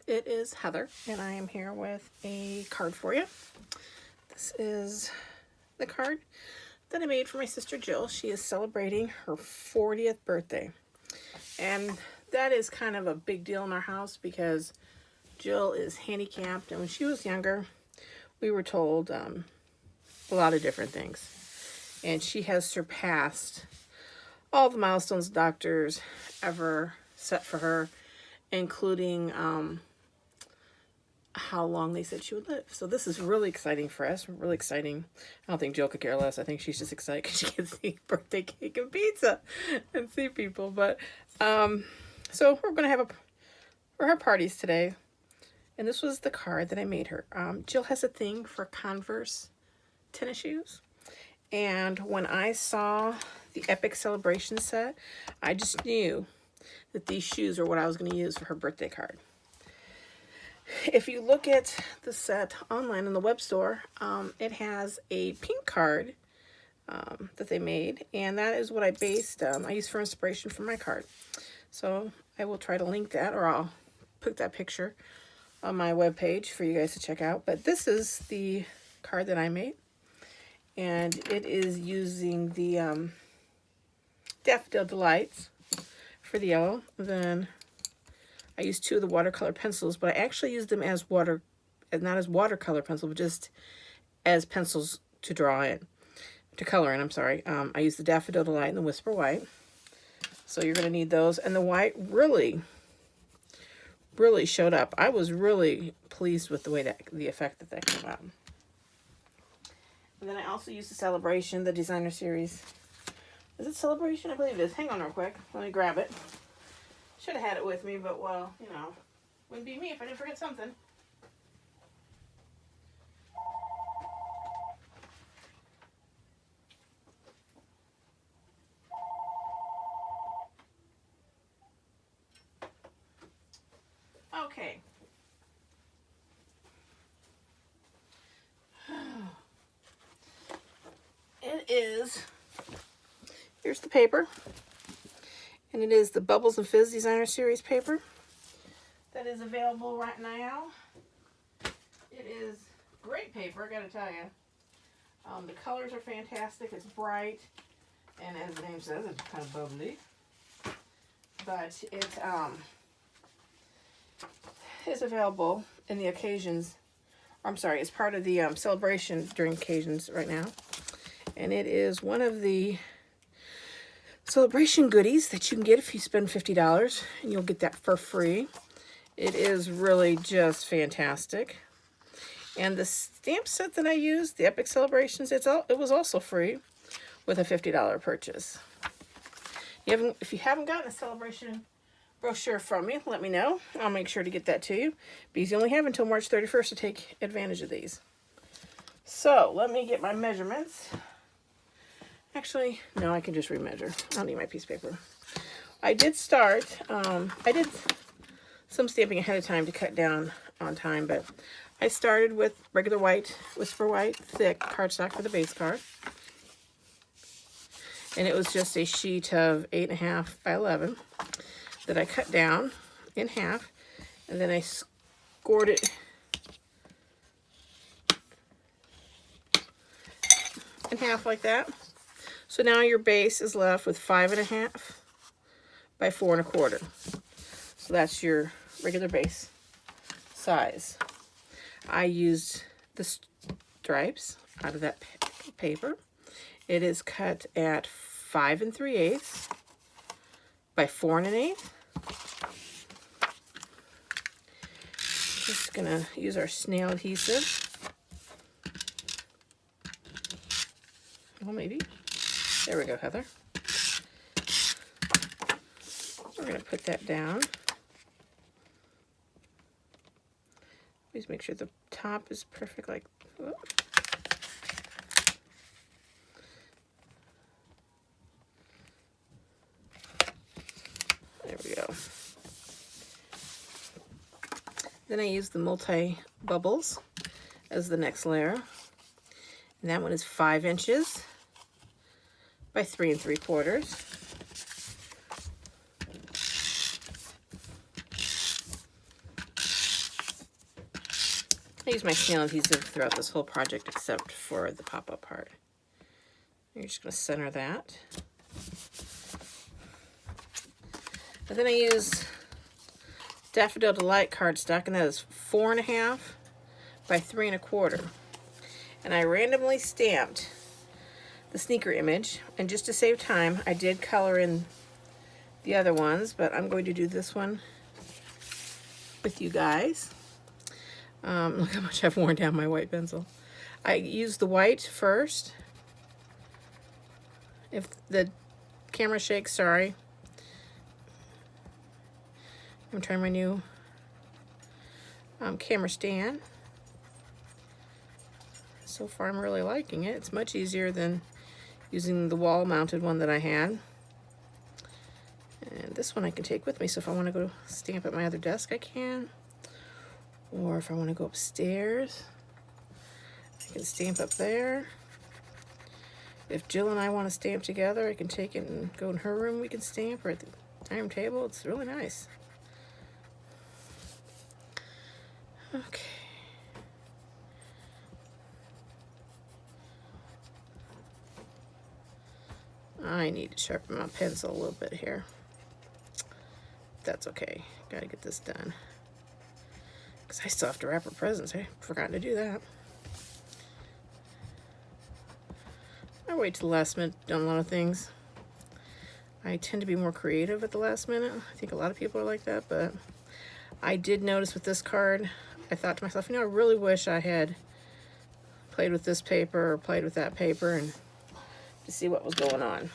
It is Heather, and I am here with a card for you. This is the card that I made for my sister Jill. She is celebrating her 40th birthday, and that is kind of a big deal in our house because Jill is handicapped, and when she was younger, we were told a lot of different things, and she has surpassed all the milestones doctors ever set for her, including how long they said she would live. So this is really exciting for us. Really exciting. I don't think Jill could care less. I think she's just excited because she can see birthday cake and pizza and see people. But so we're gonna have for her parties today, and this was the card that I made her. Jill has a thing for Converse tennis shoes, and when I saw the Epic Celebration set, I just knew that these shoes are what I was going to use for her birthday card. If you look at the set online in the web store, it has a pink card that they made, and that is what I based, I used for inspiration for my card. So I will try to link that, or I'll put that picture on my webpage for you guys to check out. But this is the card that I made, and it is using the Daffodil Delights for the yellow. Then I used 2 of the watercolor pencils, but I actually used them as not as watercolor pencil, but just as pencils to color in, I'm sorry. I used the Daffodil Delight and the Whisper White. So you're going to need those. And the white really showed up. I was really pleased with the way the effect that came out. And then I also used the Celebration, the designer series. Is it Celebration? I believe it is. Hang on real quick. Let me grab it. Should have had it with me, but well, you know, wouldn't be me if I didn't forget something. Okay. It is, here's the paper, and it is the Bubbles and Fizz Designer Series paper that is available right now. It is great paper, I gotta tell you. The colors are fantastic. It's bright, and as the name says, it's kind of bubbly. But it is available in the occasions. I'm sorry, it's part of the celebration during occasions right now. And it is one of the celebration goodies that you can get if you spend $50, and you'll get that for free. It is really just fantastic. And the stamp set that I used, the Epic Celebrations, it was also free with a $50 purchase. If you haven't gotten a celebration brochure from me, let me know. I'll make sure to get that to you, because you only have until March 31st to take advantage of these. So let me get my measurements. Actually, no, I can just remeasure. I don't need my piece of paper. I did start, I did some stamping ahead of time to cut down on time, but I started with regular white, Whisper White, thick cardstock for the base card. And it was just a sheet of 8.5 by 11 that I cut down in half, and then I scored it in half like that. So now your base is left with 5.5 by 4.25. So that's your regular base size. I used the stripes out of that paper. It is cut at 5 3/8 by 4 1/8. Just gonna use our snail adhesive. Oh, maybe. There we go, Heather. We're going to put that down. Please make sure the top is perfect, like, whoop. There we go. Then I use the multi-bubbles as the next layer. And that one is 5 inches by 3 3/4. I use my snail adhesive throughout this whole project except for the pop-up part. You're just going to center that. And then I use Daffodil Delight cardstock, and that is 4.5 by 3 1/4. And I randomly stamped the sneaker image, and just to save time, I did color in the other ones, but I'm going to do this one with you guys. Look how much I've worn down my white pencil. I used the white first. If the camera shakes, sorry. I'm trying my new camera stand. So far I'm really liking it. It's much easier than using the wall mounted one that I had. And this one I can take with me, so if I want to go stamp at my other desk, I can. Or if I want to go upstairs, I can stamp up there. If Jill and I want to stamp together, I can take it and go in her room, we can stamp, or at the dining table. It's really nice. Okay. I need to sharpen my pencil a little bit here. That's okay. Gotta get this done. Because I still have to wrap her presents. I forgot to do that. I wait till the last minute on a lot of things. I tend to be more creative at the last minute. I think a lot of people are like that, but I did notice with this card, I thought to myself, you know, I really wish I had played with this paper or played with that paper and to see what was going on.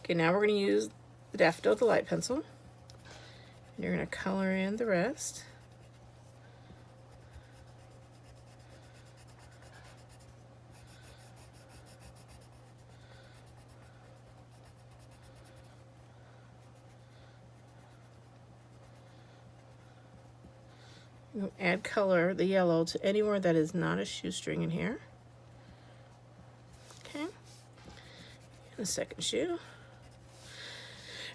Okay, now we're going to use the Daffodil Delight pencil. And you're going to color in the rest. You add color, the yellow, to anywhere that is not a shoestring in here. Okay. And a second shoe.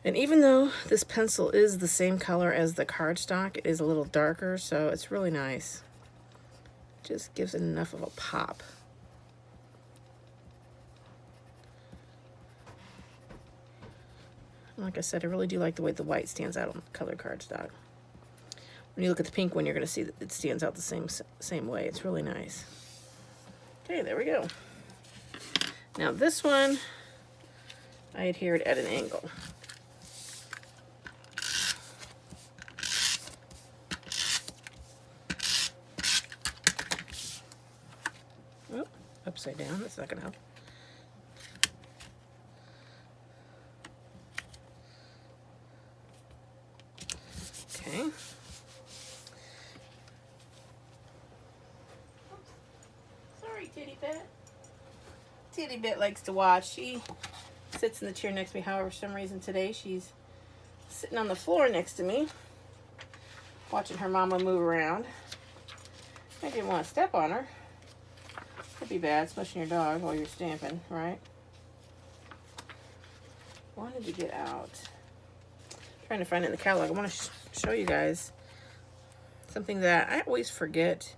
And even though this pencil is the same color as the cardstock, it is a little darker, so it's really nice. Just gives it enough of a pop. Like I said, I really do like the way the white stands out on the colored cardstock. When you look at the pink one, you're going to see that it stands out the same way. It's really nice. Okay, there we go. Now this one, I adhered at an angle. Oh, upside down. That's not going to help. Okay. Sorry, Titty Bit. Titty Bit likes to watch. She sits in the chair next to me. However, for some reason today she's sitting on the floor next to me, watching her mama move around. I didn't want to step on her. Could be bad, smushing your dog while you're stamping, right? Wanted to get out. Trying to find it in the catalog. I want to show you guys something that I always forget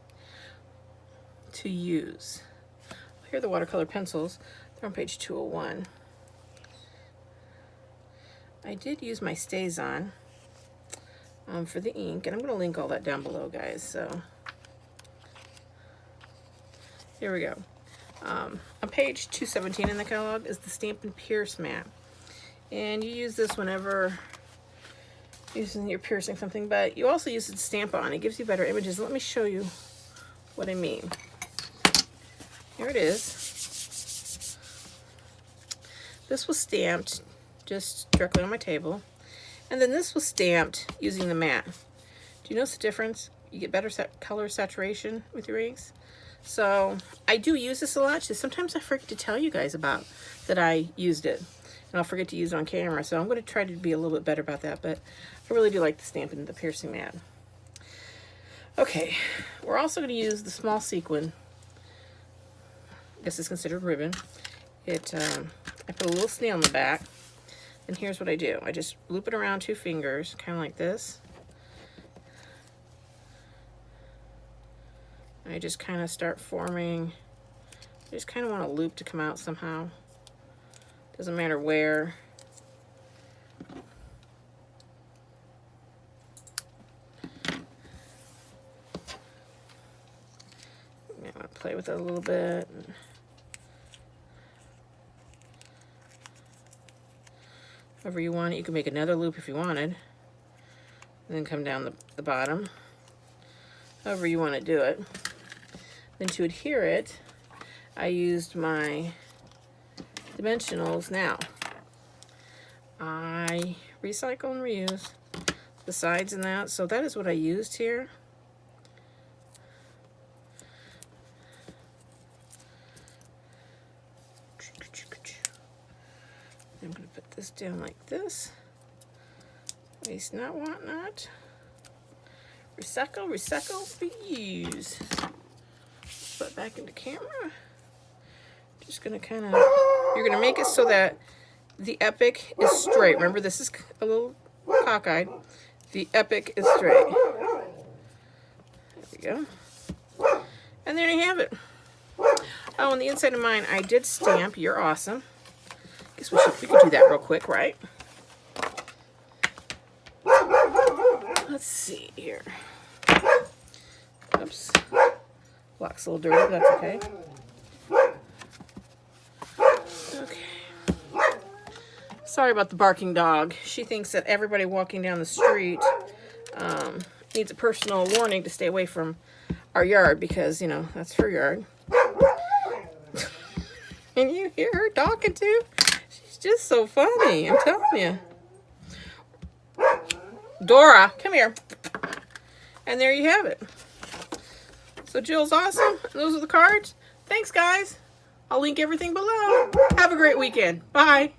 to use. Here are the watercolor pencils. They're on page 201. I did use my StazOn for the ink, and I'm going to link all that down below, guys. So here we go. On page 217 in the catalog is the Stampin' Pierce mat, and you use this whenever you're piercing something, but you also use it to stamp on. It gives you better images. Let me show you what I mean. Here it is. This was stamped just directly on my table, and then this was stamped using the mat. Do you notice the difference? You get better color saturation with your inks. So I do use this a lot. So sometimes I forget to tell you guys about that I used it, and I'll forget to use it on camera. So I'm going to try to be a little bit better about that, but I really do like the stamping the piercing mat. Okay, we're also going to use the small sequin. I guess it's considered ribbon. I put a little snail in the back, and here's what I do. I just loop it around 2 fingers, kind of like this. I just kind of start forming. I just kind of want a loop to come out somehow. Doesn't matter where. I'm going to play with it a little bit. However you want it. You can make another loop if you wanted. And then come down the bottom. However you want to do it. Then to adhere it, I used my dimensionals. Now, I recycle and reuse the sides and that. So that is what I used here. I'm going to put this down like this. Waste not, want not. Recycle, recycle, reuse. Put it back into camera. Just going to kind of, you're going to make it so that the epic is straight. Remember, this is a little cockeyed. The epic is straight. There we go. And there you have it. Oh, on the inside of mine, I did stamp. You're awesome. Guess we could do that real quick, right? Let's see here. Oops. Block's a little dirty, but that's okay. Okay. Sorry about the barking dog. She thinks that everybody walking down the street needs a personal warning to stay away from our yard because, you know, that's her yard. Can you hear her talking too? She's just so funny, I'm telling you. Dora, come here. And there you have it. So Jill's awesome. Those are the cards. Thanks, guys. I'll link everything below. Have a great weekend. Bye.